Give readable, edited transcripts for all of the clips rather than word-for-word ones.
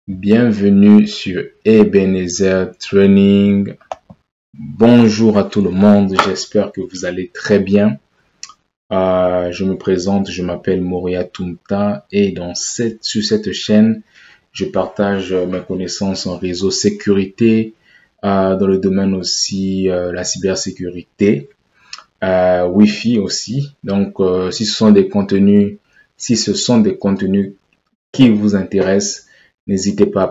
Bienvenue sur Ebenezer Training. Bonjour à tout le monde, j'espère que vous allez très bien. Je me présente, je m'appelle Moria Tumta et sur cette chaîne, je partage mes connaissances en réseau sécurité, dans le domaine aussi la cybersécurité, Wi-Fi aussi. Donc, si ce sont des contenus qui vous intéressent, n'hésitez pas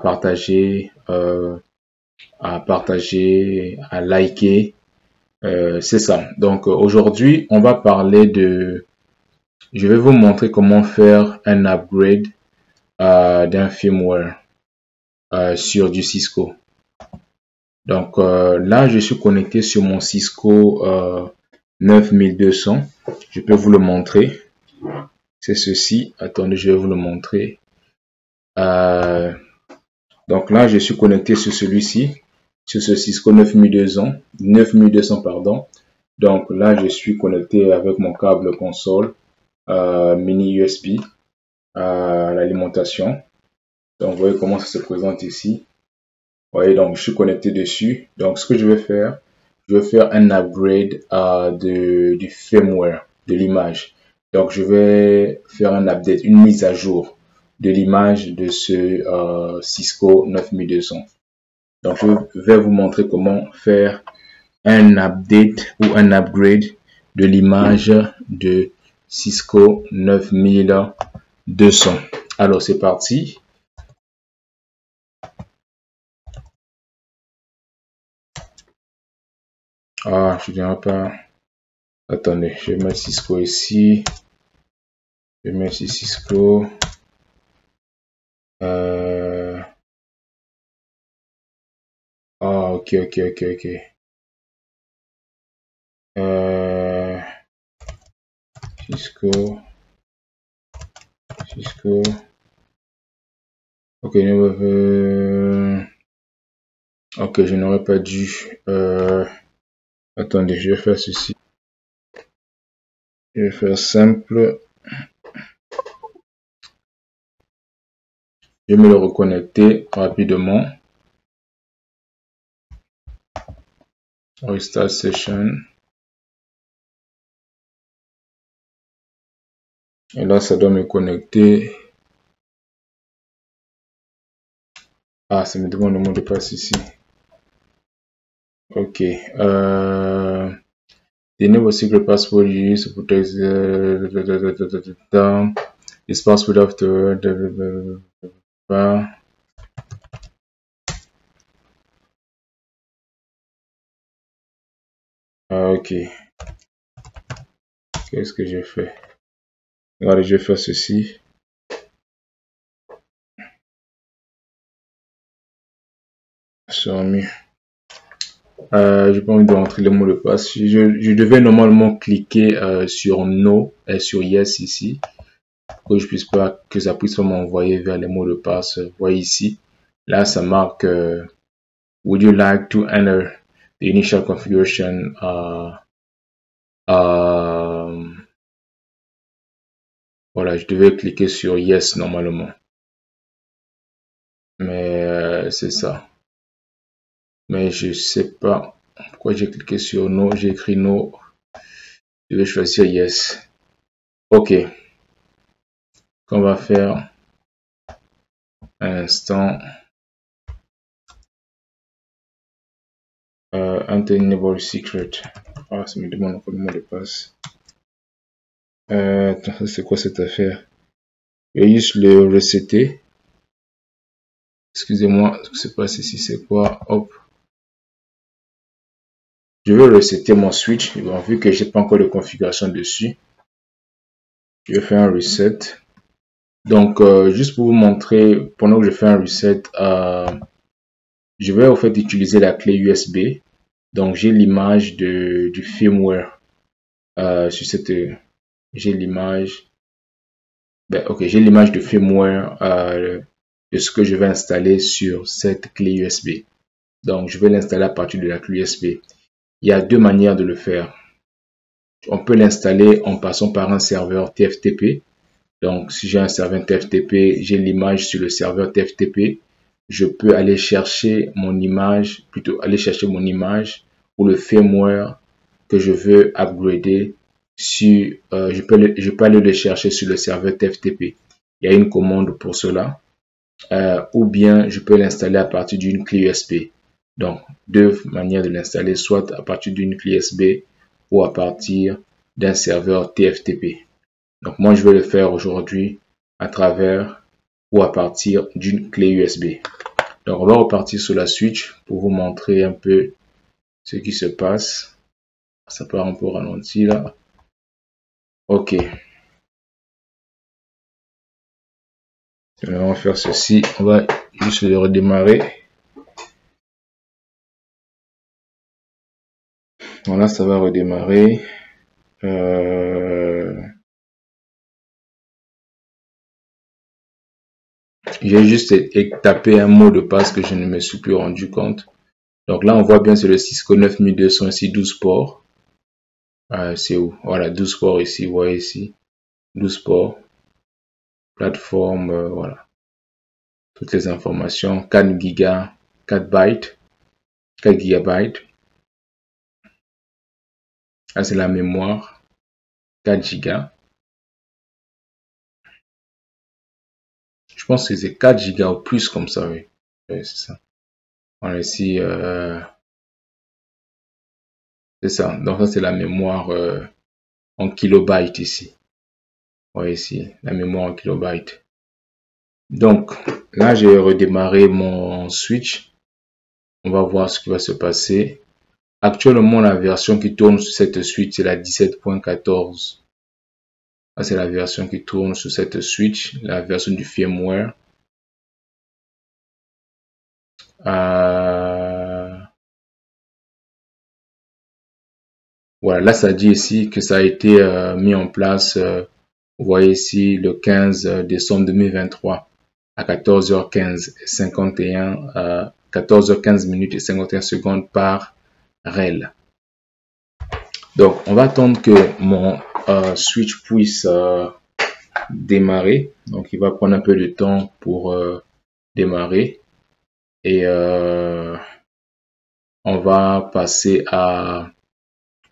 à liker. C'est ça. Donc aujourd'hui, on va parler je vais vous montrer comment faire un upgrade d'un firmware sur du Cisco. Donc là, je suis connecté sur mon Cisco 9200. Je peux vous le montrer. C'est ceci. Attendez, je vais vous le montrer. Donc là, je suis connecté sur celui-ci, sur ce Cisco 9200, pardon. Donc là, je suis connecté avec mon câble console mini USB à l'alimentation. Donc vous voyez comment ça se présente ici. Vous voyez, donc je suis connecté dessus. Donc ce que je vais faire un upgrade du firmware de l'image. Donc je vais faire un update, une mise à jour de l'image de ce Cisco 9200. Donc je vais vous montrer comment faire un update ou un upgrade de l'image de Cisco 9200. Alors c'est parti. Je ne dirais pas. Attendez, je vais mettre Cisco ici. Je vais mettre ici Cisco. Ok. Cisco. Ok, ok, je n'aurais pas dû. Attendez, je vais faire ceci. Je vais faire simple. Je vais me le reconnecter rapidement. Restart session. Et là, ça doit me connecter. Ça me demande le mot de passe ici. Ok. The name secret password you use to protect this password afterward. Ok. Qu'est-ce que j'ai fait? Regardez, je vais faire ceci. Sur mieux. J'ai pas envie de rentrer le mot de passe. Je devais normalement cliquer sur No et sur Yes ici. Pour que ça puisse pas m'envoyer vers les mots de passe. Vous voyez ici. Là, ça marque Would you like to enter the initial configuration? Voilà, je devais cliquer sur Yes normalement. Mais c'est ça. Mais je sais pas pourquoi j'ai cliqué sur No. J'ai écrit No. Je vais choisir Yes. Ok. Qu'on va faire un instant. Enter enable secret. Ça me demande encore le mot de passe. Attends, c'est quoi cette affaire? Je vais juste le resetter. Excusez-moi, je sais pas si c'est quoi. Hop. Je vais resetter mon switch. Bon, vu que j'ai pas encore de configuration dessus, je vais faire un reset. Donc, juste pour vous montrer, pendant que je fais un reset, je vais en fait utiliser la clé USB. Donc, j'ai l'image du firmware sur cette. J'ai l'image. Ok, j'ai l'image de firmware de ce que je vais installer sur cette clé USB. Donc, je vais l'installer à partir de la clé USB. Il y a deux manières de le faire. On peut l'installer en passant par un serveur TFTP. Donc, si j'ai un serveur TFTP, j'ai l'image sur le serveur TFTP. je peux aller chercher mon image, plutôt aller chercher mon image ou le firmware que je veux upgrader sur, je peux aller le chercher sur le serveur TFTP. Il y a une commande pour cela. Ou bien je peux l'installer à partir d'une clé USB. Donc, deux manières de l'installer, soit à partir d'une clé USB ou à partir d'un serveur TFTP. Donc, moi, je vais le faire aujourd'hui à travers ou à partir d'une clé USB. Donc, on va repartir sur la switch pour vous montrer un peu ce qui se passe. Ça part un peu ralenti là. Ok. On va faire ceci. On va juste le redémarrer. Voilà, ça va redémarrer. J'ai juste tapé un mot de passe que je ne me suis plus rendu compte. Donc là, on voit bien c'est le Cisco 9200 ici, 12 ports. C'est où? Voilà, 12 ports ici, vous voyez ici. 12 ports. Plateforme, voilà. Toutes les informations. 4 gigas, 4 bytes, 4 gigabytes. Là, c'est la mémoire. 4 gigas. Je pense que c'est 4 gigas ou plus comme ça, oui. Oui, c'est ça. Voilà, ici, c'est ça. Donc, ça, c'est la mémoire en kilobytes ici. Vous voyez ici, la mémoire en kilobytes. Donc, là, j'ai redémarré mon switch. On va voir ce qui va se passer. Actuellement, la version qui tourne sur cette switch, c'est la 17.14. Là, c'est la version qui tourne sur cette switch, la version du firmware. Voilà, là, ça dit ici que ça a été mis en place, vous voyez ici, le 15 décembre 2023 à 14h15 et 51, 14h15 minutes et 51 secondes par REL. Donc, on va attendre que mon switch puisse démarrer. Donc, il va prendre un peu de temps pour démarrer. Et on va passer à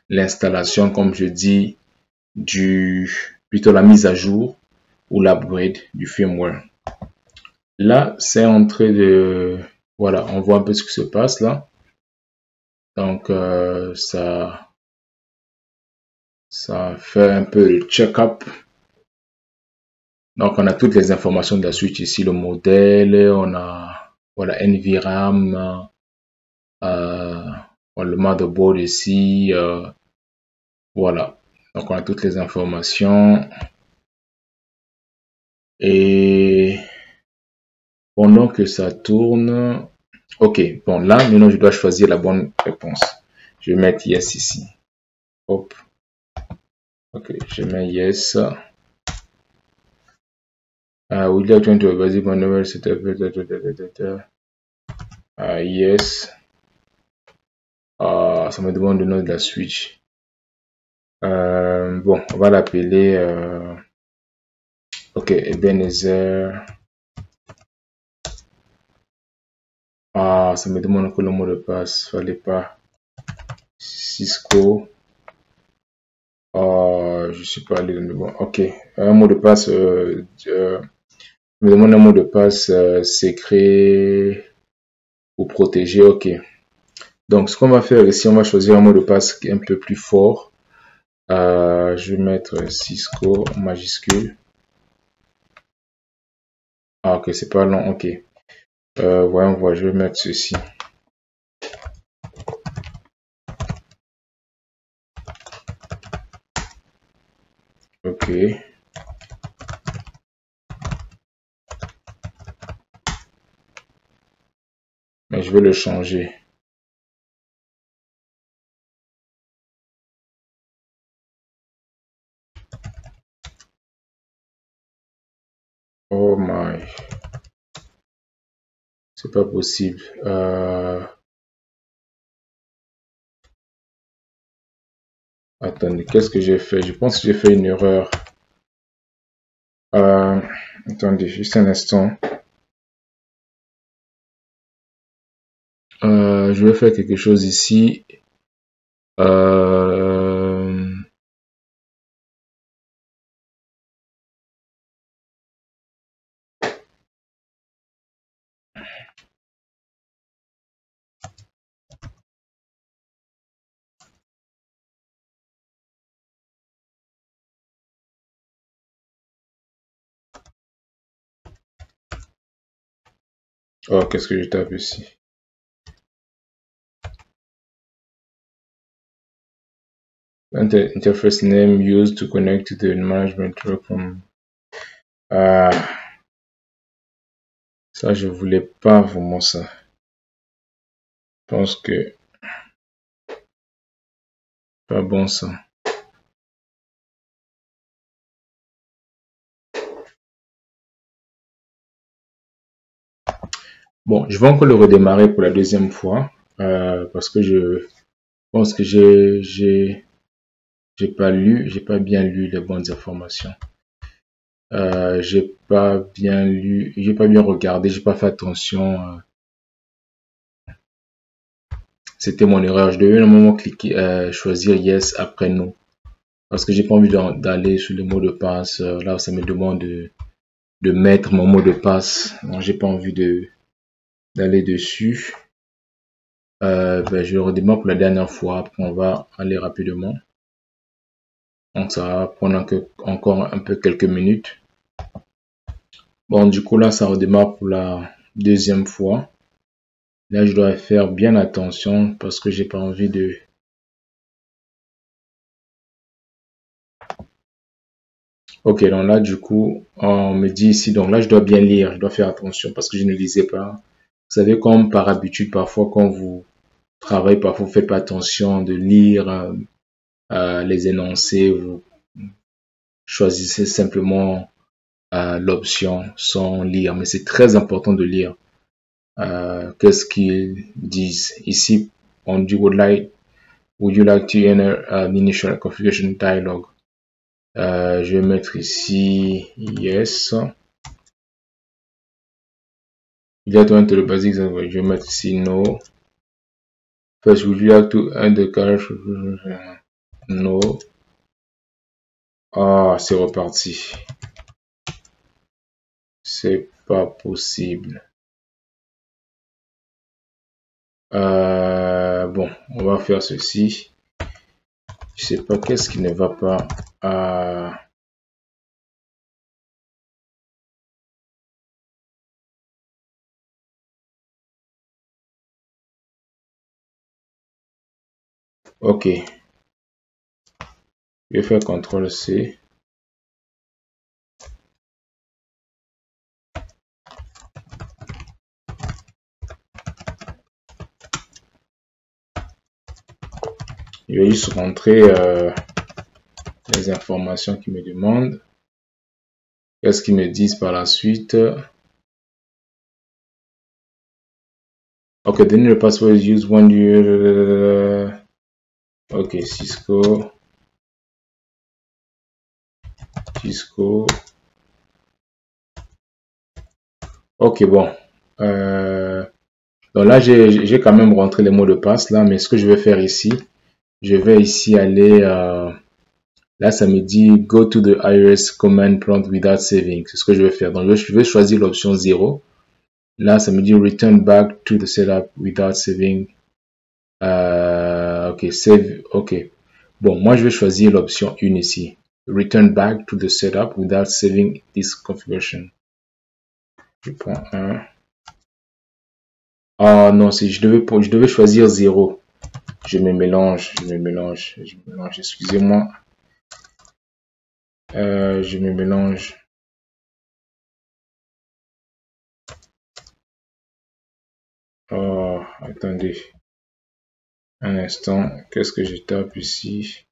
l'installation, comme je dis, plutôt la mise à jour ou l'upgrade du firmware. Là, c'est en train de... Voilà, on voit un peu ce qui se passe là. Donc, ça fait un peu le check-up. Donc, on a toutes les informations de la switch ici, le modèle, on a voilà, NVRAM, le motherboard ici, voilà. Donc, on a toutes les informations. Et pendant que ça tourne, ok, bon, là, maintenant, je dois choisir la bonne réponse. Je vais mettre yes ici. Hop. Ok, je mets yes. We are trying to a basic manual setup. Yes. Ça me demande le nom de la switch. Bon, on va l'appeler ok, Ebenezer. Ça me demande encore le mot de passe. Fallait pas. Cisco. Je suis pas allé dans le bon. Ok, un mot de passe. Me demande un mot de passe secret ou protégé. Ok. Donc, ce qu'on va faire ici, on va choisir un mot de passe un peu plus fort. Je vais mettre Cisco en majuscule. Ok, c'est pas long. Ok. Voyons voir. Je vais mettre ceci. Ok. Mais je vais le changer. Oh my. C'est pas possible. Attendez, qu'est-ce que j'ai fait? Je pense que j'ai fait une erreur. Attendez, juste un instant. Je vais faire quelque chose ici. Euh, Oh, qu'est-ce que je tape ici? Interface name used to connect to the management from. Ah, ça, je voulais pas vraiment ça. Je pense que pas bon ça. Bon, je vais encore le redémarrer pour la deuxième fois parce que je pense que j'ai pas bien lu les bonnes informations. J'ai pas bien lu, j'ai pas bien regardé, j'ai pas fait attention. C'était mon erreur. Je devais normalement cliquer, choisir yes après no parce que j'ai pas envie d'aller sur le mot de passe. Là, ça me demande de mettre mon mot de passe. Donc, j'ai pas envie d'aller dessus. Ben, je redémarre pour la dernière fois. Après, on va aller rapidement. Donc, ça va prendre encore un peu quelques minutes. Bon, du coup, là, ça redémarre pour la deuxième fois. Là, je dois faire bien attention parce que j'ai pas envie de. Ok, donc là, du coup, on me dit ici, donc là, je dois bien lire, je dois faire attention parce que je ne lisais pas. Vous savez, comme par habitude, parfois, quand vous travaillez, parfois, vous faites pas attention de lire les énoncés, vous choisissez simplement l'option sans lire. Mais c'est très important de lire. Qu'est-ce qu'ils disent? Ici, on dit would you like to enter an initial configuration dialog? Je vais mettre ici yes. Il y a tout le basique, je vais mettre ici no. First, would you like to enter the cache? No. Ah, c'est reparti. C'est pas possible. Bon, on va faire ceci. Je sais pas qu'est-ce qui ne va pas. Ok. Je vais faire CTRL-C. Je vais juste rentrer les informations qu'ils me demandent. Qu'est-ce qu'ils me disent par la suite? Ok, then the password is used when you. Ok, Cisco. Ok, bon. Donc là, j'ai quand même rentré les mots de passe là, mais ce que je vais faire ici, je vais ici aller. Là, ça me dit go to the iOS command prompt without saving. C'est ce que je vais faire. Donc, je vais choisir l'option 0. Là, ça me dit return back to the setup without saving. Ok, save. Ok. Bon, moi, je vais choisir l'option 1 ici. Return back to the setup without saving this configuration. Je prends un. Ah non, je devais choisir 0. Je me mélange. Excusez-moi. Je me mélange. Oh, attendez. Un instant. Qu'est-ce que je tape ici?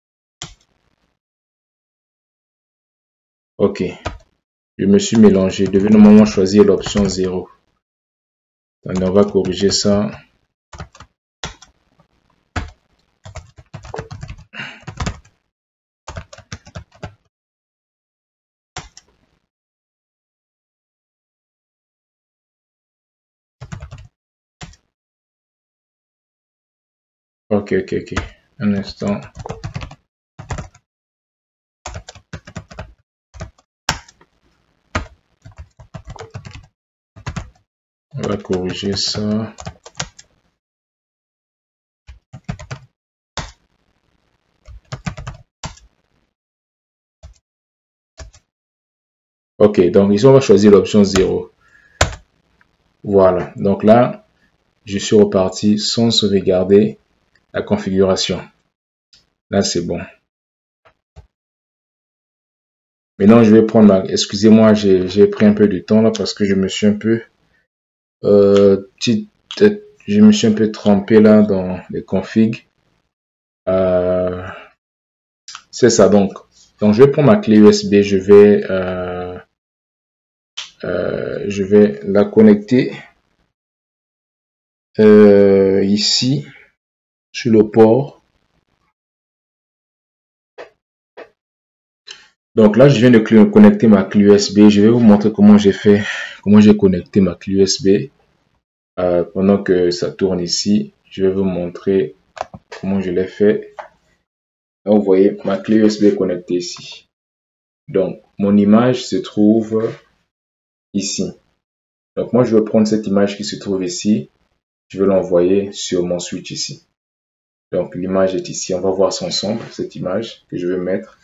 Ok. Je me suis mélangé. Je devais normalement choisir l'option 0. Donc, on va corriger ça. Ok. Un instant. On va corriger ça. Ok, donc ici on va choisir l'option 0. Voilà, donc là, je suis reparti sans sauvegarder la configuration. Là, c'est bon. Maintenant, je vais prendre excusez-moi, j'ai pris un peu de temps là parce que je me suis un peu trompé là dans les configs. C'est ça, donc je vais prendre ma clé USB, je vais la connecter ici sur le port. Donc là, je viens de connecter ma clé USB. Je vais vous montrer comment j'ai connecté ma clé USB. Pendant que ça tourne ici, je vais vous montrer comment je l'ai fait. Là, vous voyez, ma clé USB est connectée ici. Donc, mon image se trouve ici. Donc, moi, je vais prendre cette image qui se trouve ici. Je vais l'envoyer sur mon switch ici. Donc, l'image est ici. On va voir ça ensemble, cette image que je vais mettre.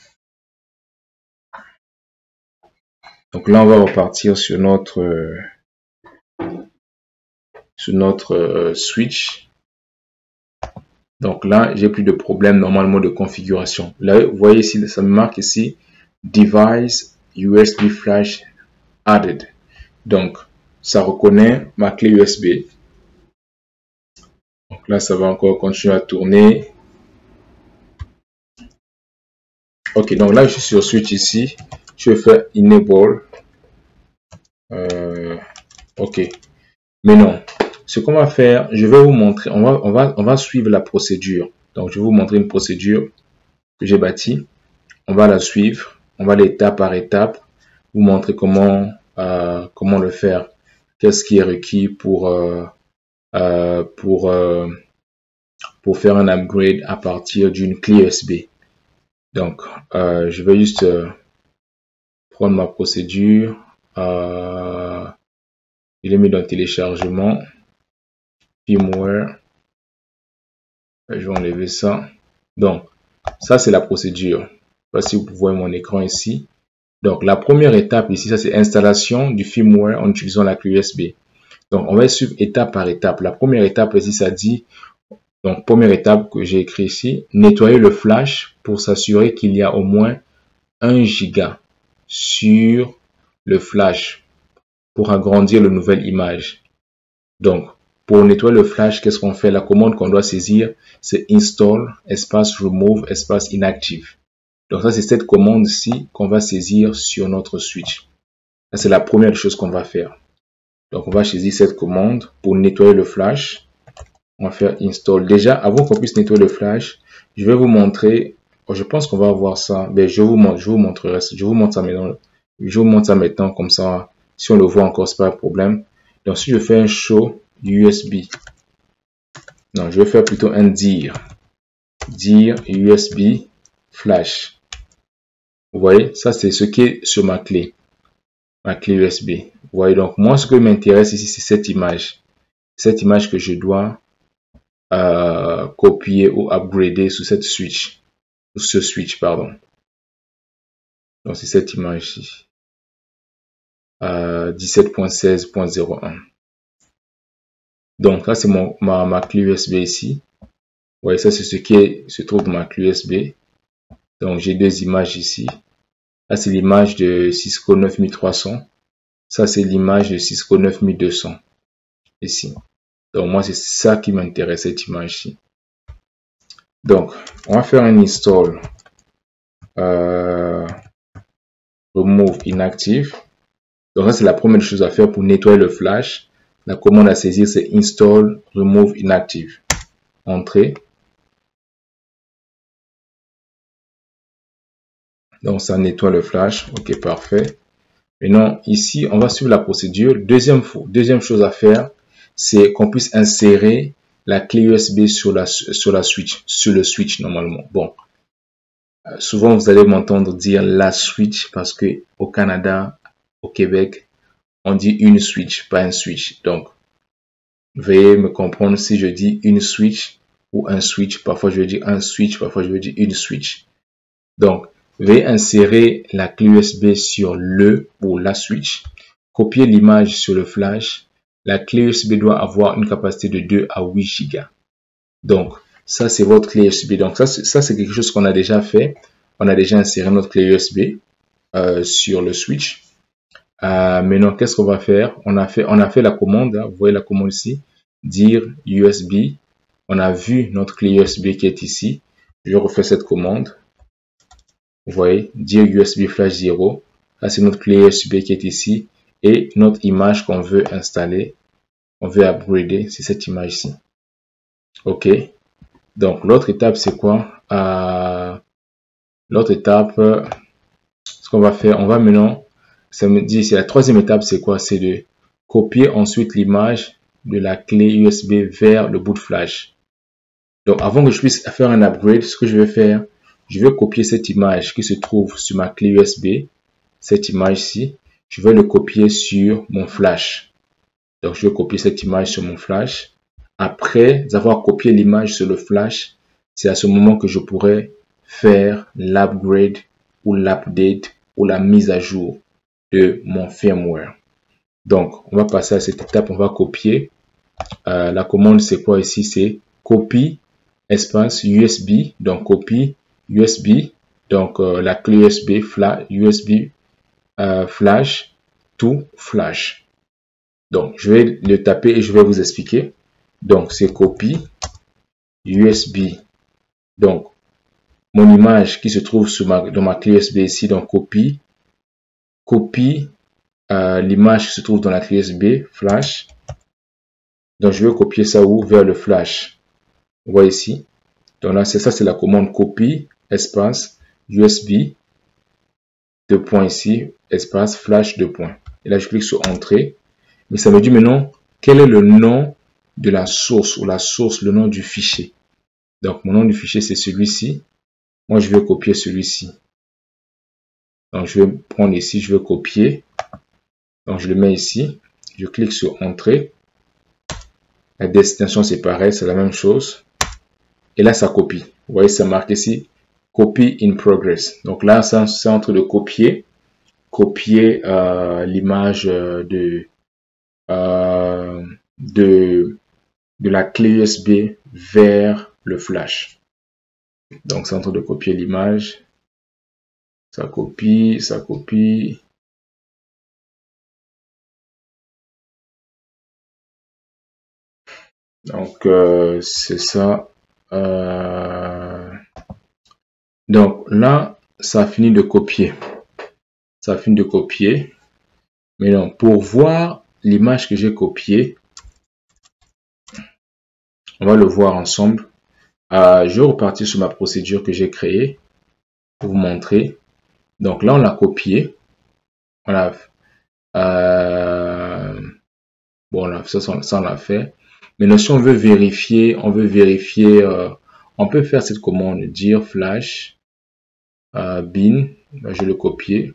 Donc là, on va repartir sur notre switch. Donc là, j'ai plus de problème normalement de configuration. Là, vous voyez ici, ça me marque ici Device USB Flash Added. Donc, ça reconnaît ma clé USB. Donc là, ça va encore continuer à tourner. Ok, donc là, je suis sur switch ici. Je vais faire Enable. Ok. Mais non. Ce qu'on va faire, je vais vous montrer, on va suivre la procédure. Donc, je vais vous montrer une procédure que j'ai bâtie. On va la suivre, on va l'étape par étape, vous montrer comment le faire, qu'est-ce qui est requis pour faire un upgrade à partir d'une clé USB. Donc, je vais juste prendre ma procédure, je l'ai mis dans téléchargement, firmware, je vais enlever ça. Donc, ça c'est la procédure. Je sais pas si vous voyez mon écran ici. Donc, la première étape ici, ça c'est installation du firmware en utilisant la clé USB. Donc, on va suivre étape par étape. La première étape ici, ça dit, donc première étape que j'ai écrit ici, nettoyer le flash pour s'assurer qu'il y a au moins 1 giga sur le flash pour agrandir la nouvelle image. Donc, pour nettoyer le flash, qu'est-ce qu'on fait? La commande qu'on doit saisir, c'est install, espace remove, espace inactive. Donc ça, c'est cette commande-ci qu'on va saisir sur notre switch. Ça, c'est la première chose qu'on va faire. Donc, on va saisir cette commande pour nettoyer le flash. On va faire install. Déjà, avant qu'on puisse nettoyer le flash, je vais vous montrer. Je pense qu'on va voir ça. Mais je vous montre ça maintenant. Je vous montre ça maintenant, comme ça, si on le voit encore, c'est pas un problème. Donc, si je fais un show USB, non, je vais faire plutôt un dir USB flash. Vous voyez, ça c'est ce qui est sur ma clé USB. Vous voyez, donc moi ce qui m'intéresse ici, c'est cette image que je dois copier ou upgrader sur ce switch, pardon. Donc c'est cette image ici, 17.16.01. donc là c'est ma clé USB ici. Vous voyez, ça c'est ce qui se trouve dans ma clé USB. Donc j'ai deux images ici. Là c'est l'image de Cisco 9300. Ça c'est l'image de Cisco 9200 ici. Donc moi c'est ça qui m'intéresse, cette image ici. Donc on va faire un install remove inactive. Donc ça c'est la première chose à faire pour nettoyer le flash. La commande à saisir c'est install remove inactive. Entrée. Donc ça nettoie le flash. Ok, parfait. Maintenant ici on va suivre la procédure. Deuxième chose à faire, c'est qu'on puisse insérer la clé USB sur le switch normalement. Bon, souvent vous allez m'entendre dire la switch parce que au Canada, au Québec, on dit une switch, pas un switch. Donc, veuillez me comprendre si je dis une switch ou un switch. Parfois, je veux dire un switch, parfois, je veux dire une switch. Donc, veuillez insérer la clé USB sur le ou la switch. Copier l'image sur le flash. La clé USB doit avoir une capacité de 2 à 8 Go. Donc, ça, c'est votre clé USB. Donc, ça c'est quelque chose qu'on a déjà fait. On a déjà inséré notre clé USB sur le switch. Maintenant, qu'est-ce qu'on va faire? On a fait la commande. Hein, vous voyez la commande ici. Dire USB. On a vu notre clé USB qui est ici. Je refais cette commande. Vous voyez, dire USB flash 0. Là, c'est notre clé USB qui est ici. Et notre image qu'on veut installer, on veut upgrader, c'est cette image ici. OK. Donc, l'autre étape, c'est quoi? L'autre étape, ce qu'on va faire, on va maintenant, ça me dit, c'est la troisième étape, c'est quoi? C'est de copier ensuite l'image de la clé USB vers le boot flash. Donc, avant que je puisse faire un upgrade, ce que je vais faire, je vais copier cette image qui se trouve sur ma clé USB, cette image-ci, je vais le copier sur mon flash. Donc, je vais copier cette image sur mon flash. Après avoir copié l'image sur le flash, c'est à ce moment que je pourrai faire l'upgrade ou l'update ou la mise à jour de mon firmware. Donc, on va passer à cette étape, on va copier. La commande, c'est quoi ici? C'est copie espace USB, donc copie USB, donc la clé USB flash to flash. Donc, je vais le taper et je vais vous expliquer. Donc, c'est copie USB. Donc, mon image qui se trouve dans ma clé USB ici, donc copie l'image qui se trouve dans la clé USB flash. Donc, je vais copier ça où? Vers le flash. Vous voyez ici. Donc là, c'est la commande copie espace USB, deux points ici, espace flash, deux points. Et là, je clique sur entrée. Mais ça me dit maintenant quel est le nom de la source ou le nom du fichier. Donc, mon nom du fichier, c'est celui-ci. Moi, je vais copier celui-ci. Donc, je vais prendre ici, je vais copier. Donc, je le mets ici. Je clique sur entrée. La destination, c'est pareil, c'est la même chose. Et là, ça copie. Vous voyez, ça marque ici, copy in progress. Donc là, c'est en train de copier l'image de la clé USB vers le flash. Donc, c'est en train de copier l'image. Ça copie, ça copie. Donc, c'est ça. Donc, là, ça a fini de copier. Ça a fini de copier. Maintenant, pour voir l'image que j'ai copiée, on va le voir ensemble. Je vais repartir sur ma procédure que j'ai créée pour vous montrer. Donc là, on l'a copié. Voilà. Bon, là, ça on l'a fait. Maintenant, si on veut vérifier, on peut faire cette commande, dire flash bin. Là, je vais le copier.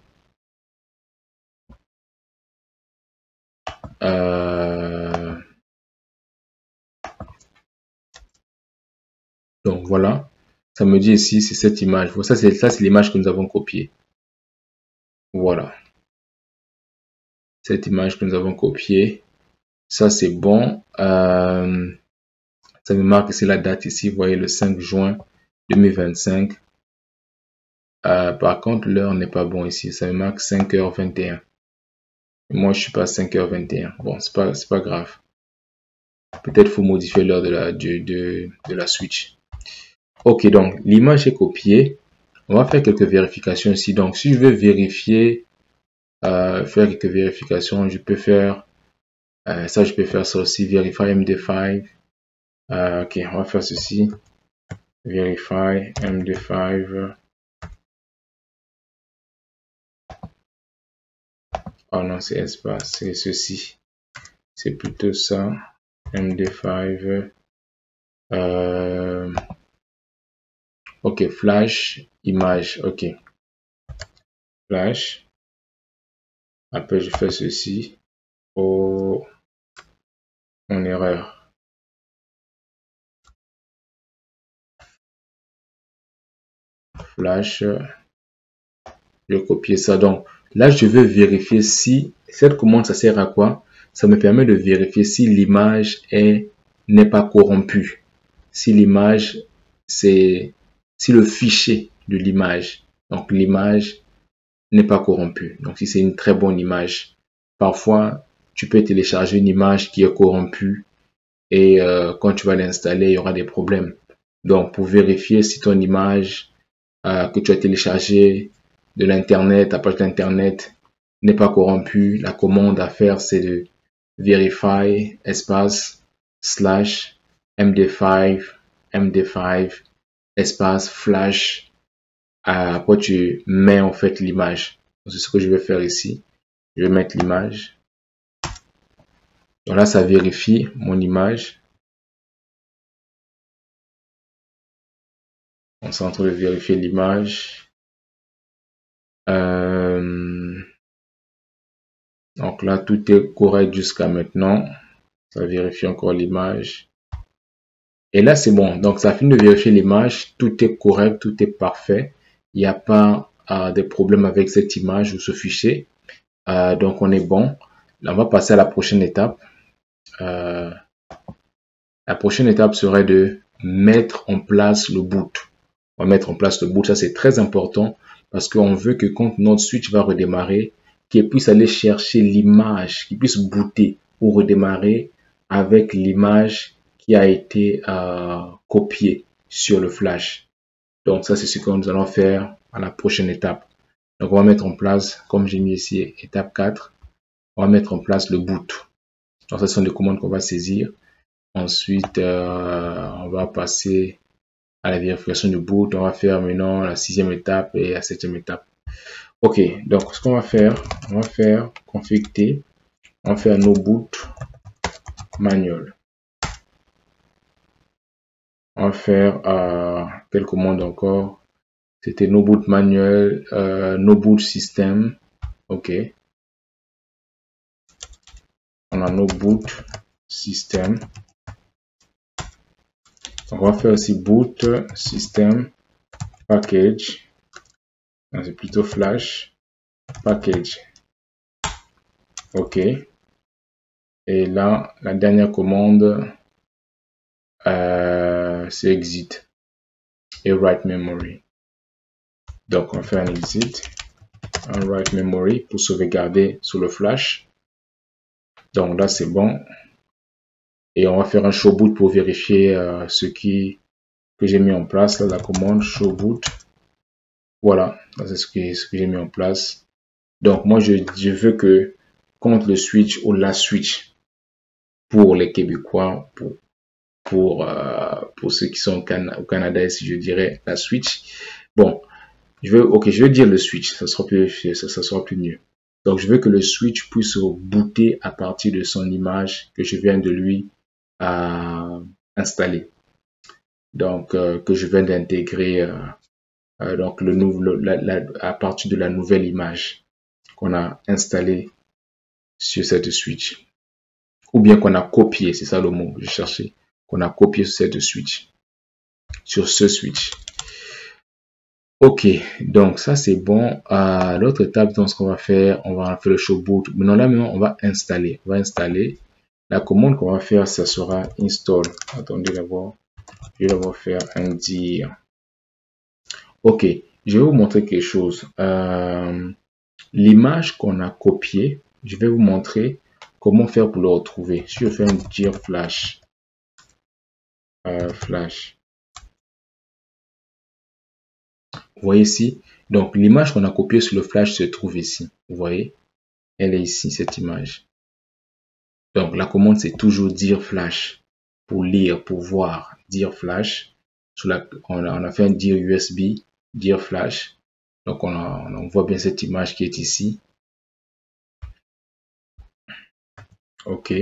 Donc voilà, ça me dit ici, c'est cette image. Ça, c'est l'image que nous avons copiée. Voilà. Cette image que nous avons copiée. Ça, c'est bon. Ça me marque ici la date ici. Vous voyez, le 5 juin 2025. Par contre, l'heure n'est pas bon ici. Ça me marque 5h21. Moi, je suis pas à 5h21. Bon, c'est pas grave. Peut-être faut modifier l'heure de la switch. Ok, donc l'image est copiée. On va faire quelques vérifications ici. Donc, si je veux vérifier, faire quelques vérifications, je peux faire ça. Je peux faire ça aussi. Verify MD5. Ok, on va faire ceci. Verify MD5. Oh non, c'est espace, c'est ceci. C'est plutôt ça. MD5. Ok, flash, image, ok. Flash. Après, je fais ceci. Oh, mon erreur. Flash. Je vais copier ça. Donc, là, je veux vérifier si cette commande, ça sert à quoi? Ça me permet de vérifier si l'image n'est pas corrompue. Si l'image, si le fichier de l'image, donc l'image n'est pas corrompue. Donc, si c'est une très bonne image, parfois, tu peux télécharger une image qui est corrompue et quand tu vas l'installer, il y aura des problèmes. Donc, pour vérifier si ton image que tu as téléchargée de l'internet, ta page d'internet n'est pas corrompue, la commande à faire c'est de verify espace slash md5 espace flash. Après tu mets en fait l'image. C'est ce que je vais faire ici. Je vais mettre l'image. Donc là ça vérifie mon image. On est en train de vérifier l'image. Donc là, tout est correct jusqu'à maintenant. Ça vérifie encore l'image. Et là, c'est bon. Donc, ça finit de vérifier l'image. Tout est correct, tout est parfait. Il n'y a pas de problème avec cette image ou ce fichier. Donc, on est bon. Là, on va passer à la prochaine étape. La prochaine étape serait de mettre en place le boot. On va mettre en place le boot. Ça, c'est très important parce qu'on veut que quand notre switch va redémarrer, qu'il puisse aller chercher l'image, qu'il puisse booter ou redémarrer avec l'image qui a été copiée sur le flash. Donc ça, c'est ce que nous allons faire à la prochaine étape. Donc on va mettre en place, comme j'ai mis ici, étape 4, on va mettre en place le boot. Donc ce sont des commandes qu'on va saisir. Ensuite, on va passer à la vérification du boot. On va faire maintenant la 6e étape et la 7e étape. Ok, donc ce qu'on va faire config T, on va faire no boot manual. On va faire quelle commande encore? C'était no boot manual, no boot system. Ok. On a no boot system. Donc on va faire aussi boot system package. C'est plutôt flash package. Ok. Et là, la dernière commande, c'est exit et write memory. Donc, on fait un exit, un write memory pour sauvegarder sur le flash. Donc là, c'est bon. Et on va faire un show boot pour vérifier ce que j'ai mis en place. Là, la commande show boot. Voilà, c'est ce que j'ai mis en place. Donc, moi, je veux que quand le switch ou la switch pour les Québécois, pour ceux qui sont au Canada, si je dirais la switch. Bon, je veux dire le switch, ça sera plus mieux. Donc, je veux que le switch puisse booter à partir de son image que je viens de lui installer. Donc, que je viens d'intégrer donc à partir de la nouvelle image qu'on a installée sur cette switch. Ou bien qu'on a copié, c'est ça le mot que je cherchais, qu'on a copié sur cette switch, sur ce switch. Ok, donc ça c'est bon. L'autre étape, donc ce qu'on va faire, on va faire le show boot. Maintenant, on va installer. On va installer. La commande qu'on va faire, ça sera install. Attendez d'abord. Je vais d'abord faire un dir. Ok, je vais vous montrer quelque chose. L'image qu'on a copiée, je vais vous montrer comment faire pour le retrouver. Si je fais un dir flash, flash. Vous voyez ici, donc l'image qu'on a copiée sur le flash se trouve ici. Vous voyez, elle est ici, cette image. Donc la commande, c'est toujours dir flash pour lire, pour voir, dir flash. On a fait un dir USB, dir flash. Donc on voit bien cette image qui est ici. Ok.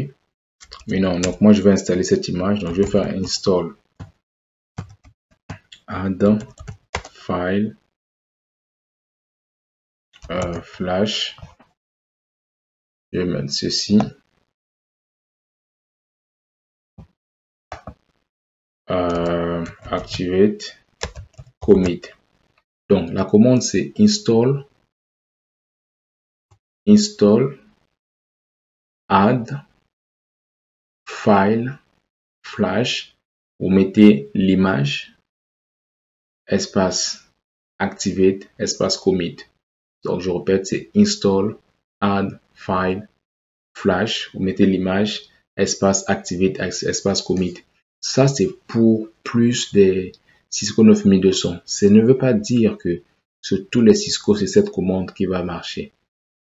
Mais non, donc moi je vais installer cette image. Donc je vais faire install add file flash. Je vais mettre ceci. Activate commit. Donc la commande c'est install add file flash. Vous mettez l'image espace activate espace commit. Donc je répète, c'est install add file flash. Vous mettez l'image espace activate espace commit. Ça c'est pour plus des Cisco 9200. Ça ne veut pas dire que sur tous les Cisco c'est cette commande qui va marcher,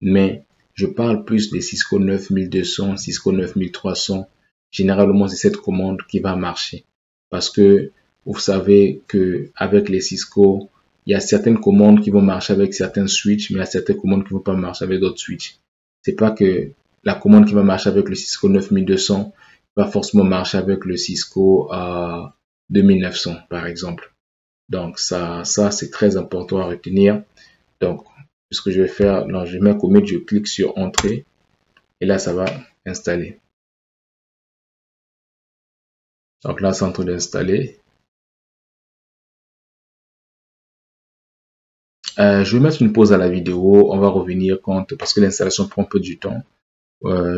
mais je parle plus des Cisco 9200, Cisco 9300. Généralement c'est cette commande qui va marcher parce que vous savez que avec les Cisco il y a certaines commandes qui vont marcher avec certains switches, mais il y a certaines commandes qui ne vont pas marcher avec d'autres switches. C'est pas que la commande qui va marcher avec le Cisco 9200 va forcément marcher avec le Cisco 2900 par exemple. Donc ça c'est très important à retenir. Donc ce que je vais faire, là, je mets un commit, je clique sur entrée et là ça va installer. Donc là c'est en train d'installer. Je vais mettre une pause à la vidéo, on va revenir parce que l'installation prend un peu du temps.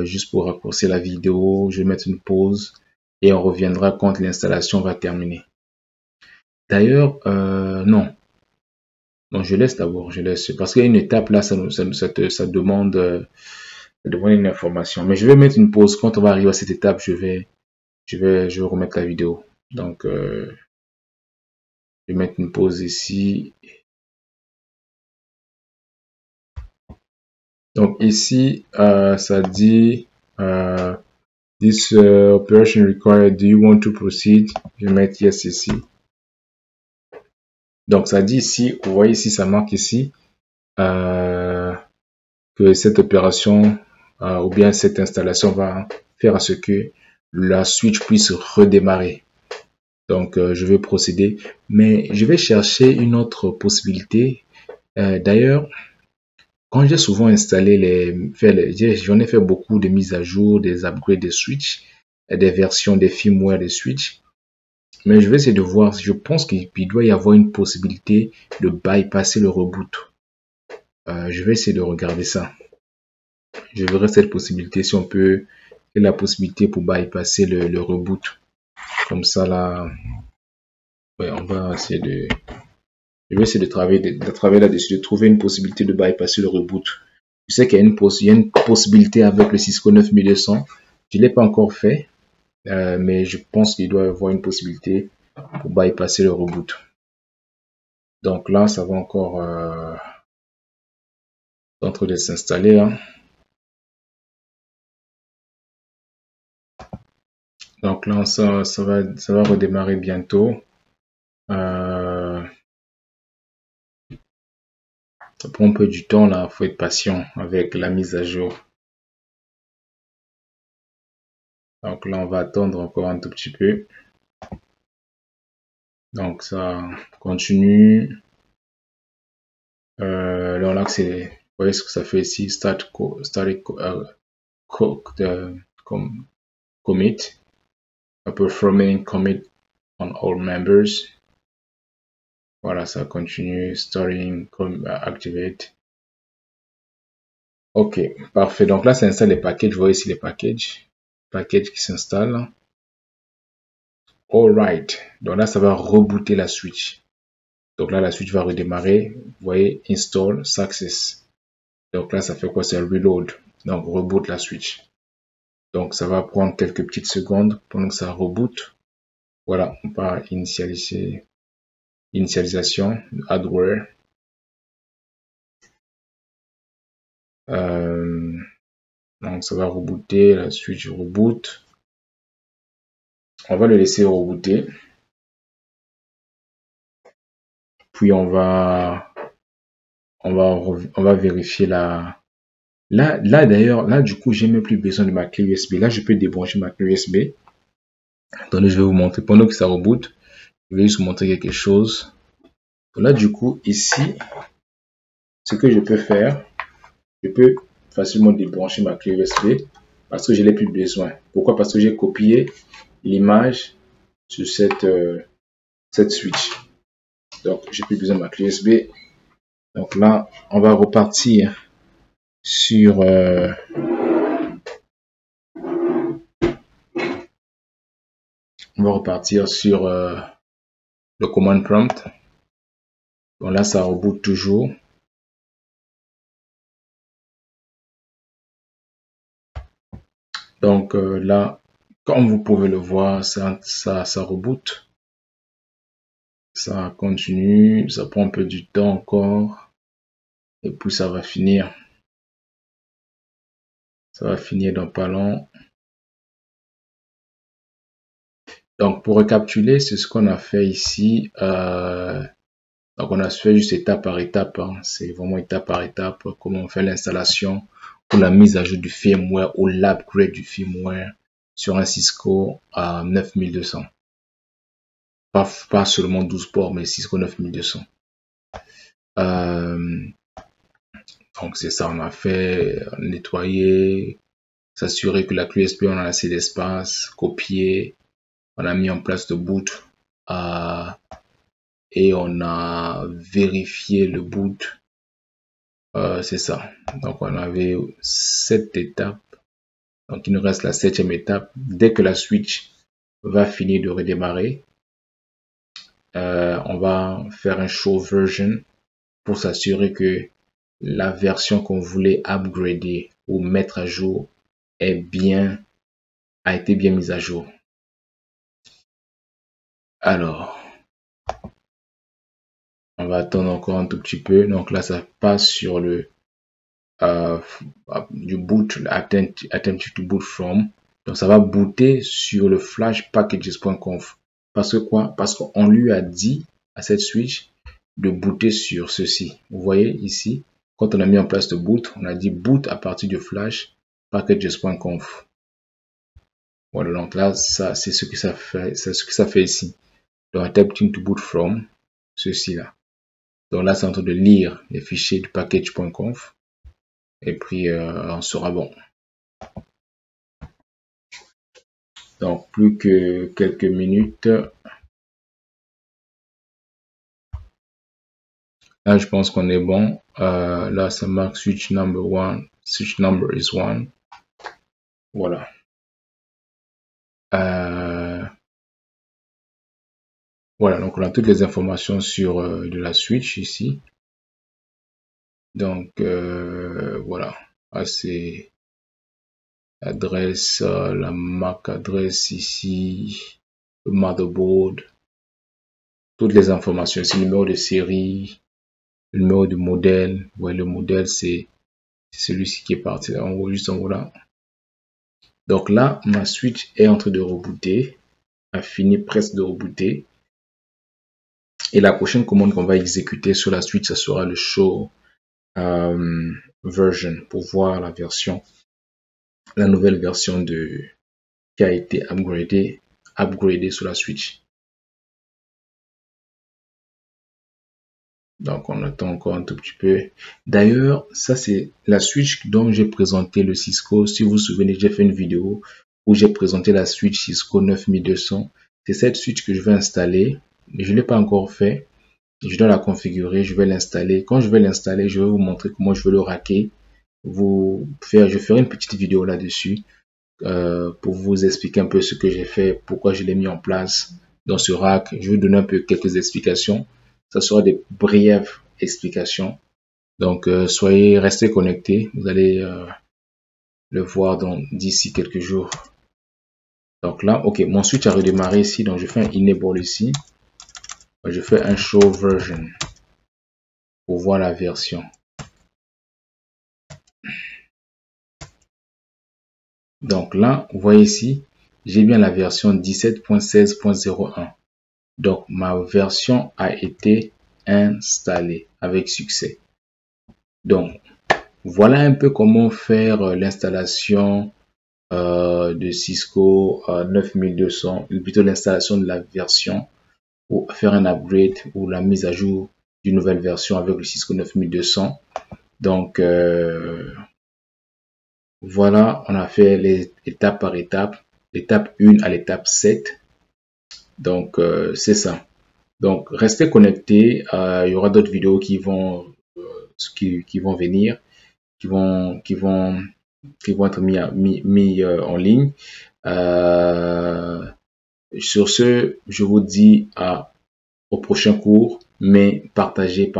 Juste pour raccourcir la vidéo, je vais mettre une pause et on reviendra quand l'installation va terminer. D'ailleurs, non, je laisse d'abord, parce qu'il y a une étape là, ça demande une information. Mais je vais mettre une pause. Quand on va arriver à cette étape, je vais remettre la vidéo. Donc, je vais mettre une pause ici. Donc ici, ça dit this operation required. Do you want to proceed? Je vais mettre yes ici. Donc ça dit ici, vous voyez ici, ça marque ici que cette opération ou bien cette installation va faire à ce que la switch puisse redémarrer. Donc je vais procéder, mais je vais chercher une autre possibilité. D'ailleurs, quand j'ai souvent installé j'en ai fait beaucoup de mises à jour, des upgrades de switch, des versions des firmware de switch. Mais je vais essayer de voir, je pense qu'il doit y avoir une possibilité de bypasser le reboot. Je vais essayer de regarder ça. Je verrai cette possibilité, si on peut, la possibilité pour bypasser le reboot. Comme ça là, ouais, on va essayer de... Je vais essayer de travailler là-dessus, de trouver une possibilité de bypasser le reboot. Je sais qu'il y a une possibilité avec le Cisco 9200. Je ne l'ai pas encore fait, mais je pense qu'il doit y avoir une possibilité pour bypasser le reboot. Donc là, ça va encore en train de s'installer. Hein. Donc là, ça va redémarrer bientôt. Ça prend un peu du temps là, faut être patient avec la mise à jour. Donc là, on va attendre encore un tout petit peu. Donc ça continue. Alors là, vous voyez ce que ça fait ici, commit, performing commit on all members. Voilà, ça continue, starting, activate. Ok, parfait. Donc là, ça installe les packages. Vous voyez ici les packages qui s'installent. Alright. Donc là, ça va rebooter la switch. Donc là, la switch va redémarrer. Vous voyez, install success. Donc là, ça fait quoi? C'est un reload. Donc, reboot la switch. Donc, ça va prendre quelques petites secondes pendant que ça reboot. Voilà, on part initialisation, hardware. Donc, ça va rebooter, la switch reboot. On va le laisser rebooter. Puis, on va vérifier la... Là d'ailleurs, là, du coup, j'ai même plus besoin de ma clé USB. Là, je peux débrancher ma clé USB. Attendez, je vais vous montrer pendant que ça reboot. Je vais juste vous montrer quelque chose. Donc là, du coup, ici, ce que je peux faire, je peux facilement débrancher ma clé USB parce que je n'ai plus besoin. Pourquoi? Parce que j'ai copié l'image sur cette switch. Donc, j'ai plus besoin de ma clé USB. Donc là, on va repartir sur le command prompt. Bon, là, ça reboot toujours. Donc là, comme vous pouvez le voir, ça reboot. Ça continue, ça prend un peu du temps encore. Et puis ça va finir. Ça va finir dans pas long. Donc pour récapituler, c'est ce qu'on a fait ici. Donc on a fait juste étape par étape. Hein. C'est vraiment étape par étape. Comment on fait l'installation ou la mise à jour du firmware ou l'upgrade du firmware sur un Cisco à 9200. Pas seulement 12 ports, mais Cisco 9200. Donc c'est ça, on a fait nettoyer, s'assurer que la clé USB on a assez d'espace, copier, on a mis en place le boot et on a vérifié le boot. C'est ça. Donc on avait 7 étapes. Donc il nous reste la 7e étape. Dès que la switch va finir de redémarrer, on va faire un show version pour s'assurer que la version qu'on voulait upgrader ou mettre à jour a été bien mise à jour. Alors, on va attendre encore un tout petit peu. Donc là, ça passe sur le du boot, attempt to boot from. Donc ça va booter sur le flash packages.conf. Parce que quoi? Parce qu'on lui a dit à cette switch de booter sur ceci. Vous voyez ici, quand on a mis en place le boot, on a dit boot à partir du flash packages.conf. Voilà, donc là, ça c'est ce que ça fait, c'est ce que ça fait ici. Donc attempting to boot from, ceci là. Donc là, c'est en train de lire les fichiers du package.conf et puis on sera bon. Donc plus que quelques minutes. Là, je pense qu'on est bon. Là, ça marque switch number one. Switch number is 1. Voilà. Voilà, donc on a toutes les informations sur de la switch ici. Donc voilà. Ah, c'est adresse, la MAC adresse ici, le motherboard, toutes les informations ici, le numéro de série, le numéro du modèle. Ouais, le modèle c'est celui-ci qui est parti là, en haut, juste en haut là. Donc là, ma switch est en train de rebooter, a fini presque de rebooter. Et la prochaine commande qu'on va exécuter sur la switch, ça sera le show version pour voir la version, la nouvelle version qui a été upgradée sur la switch. Donc on attend encore un tout petit peu. D'ailleurs, ça c'est la switch dont j'ai présenté le Cisco. Si vous vous souvenez, j'ai fait une vidéo où j'ai présenté la switch Cisco 9200. C'est cette switch que je vais installer. Mais je ne l'ai pas encore fait. Je dois la configurer, je vais l'installer. Quand je vais l'installer, je vais vous montrer comment je vais le racker. Je ferai une petite vidéo là-dessus pour vous expliquer un peu ce que j'ai fait, pourquoi je l'ai mis en place dans ce rack. Je vais vous donner un peu quelques explications. Ça sera des brèves explications. Donc, restez connectés. Vous allez le voir d'ici quelques jours. Donc là, ok, mon switch a redémarré ici. Donc, je fais un enable ici. Je fais un show version pour voir la version. Donc là, vous voyez ici, j'ai bien la version 17.16.01. Donc ma version a été installée avec succès. Donc voilà un peu comment faire l'installation de Cisco 9200, plutôt l'installation de la version ou faire un upgrade ou la mise à jour d'une nouvelle version avec le Cisco 9200. Donc, voilà, on a fait les étapes par étape, l'étape 1 à l'étape 7. Donc, c'est ça. Donc, restez connectés. Il y aura d'autres vidéos qui vont venir, qui vont être mis en ligne. Sur ce, je vous dis au prochain cours, mais partagez.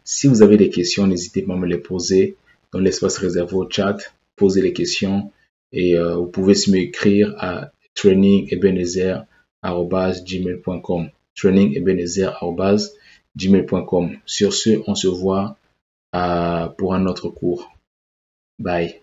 Si vous avez des questions, n'hésitez pas à me les poser dans l'espace réservé au chat. Posez les questions et vous pouvez m'écrire à trainingebenezer@gmail.com. trainingebenezer@gmail.com. Sur ce, on se voit pour un autre cours. Bye.